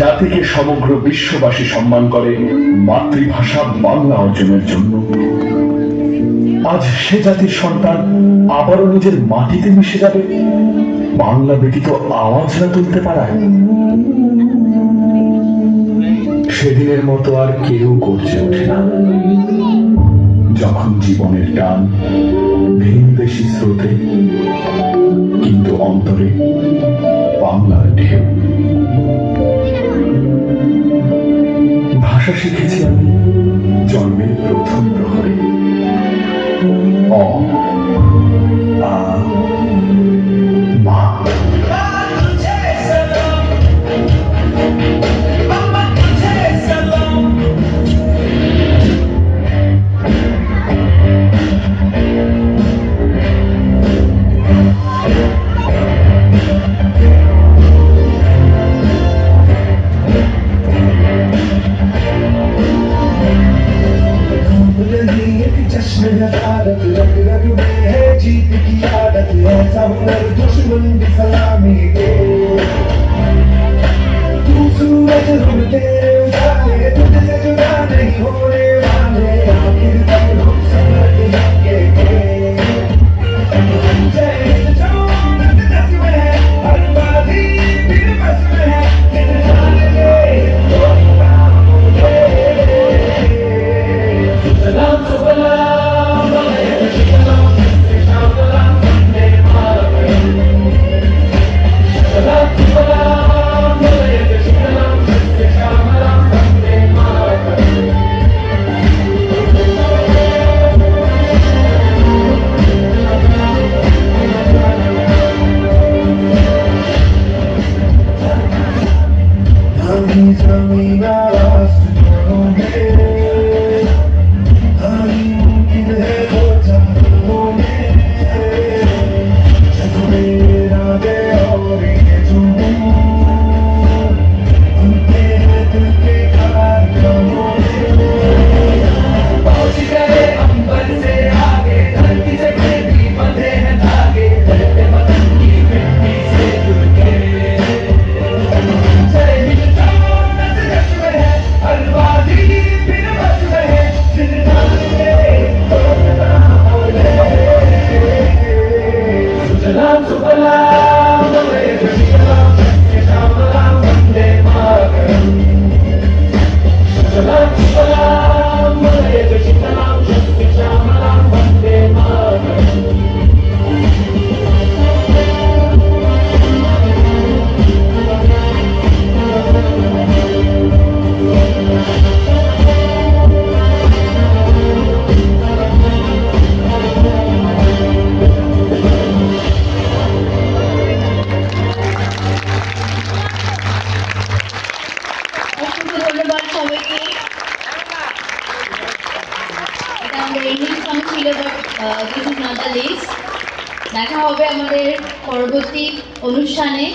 জাতিকে সমগ্র বিশ্ববাসী সম্মান করে মাতৃভাষা বাংলা অর্জনের জন্য, আজ সে জাতির সন্তান আবারও নিজের মাটিতে মিশে যাবে বাংলা ব্যতীত আওয়াজ না তুলতে পারায়। সেদিনের মতো আর কেউ গর্জে ওঠে না যখন জীবনের টান ভিনদেশি স্রোতে, কিন্তু অন্তরে বাংলার ঢেউ। ভাষা শিখেছি আমি জন্মের প্রথম প্রহরে। অ আ মা। भारत रग रग में है जीत की आदत, ऐसा हुनर दुश्मन की सलामी दे। तू सूरज हम तेरे उजाले, तुझसे जुदा नहीं होने वाले, आखिर तक हम समझ लेंगे। जय हिंद जो नस नस में है, हर बाजी फिर बस में है, फिर जान ले तो सलाम सलाम দেখা হবে আমাদের পরবর্তী অনুষ্ঠানে।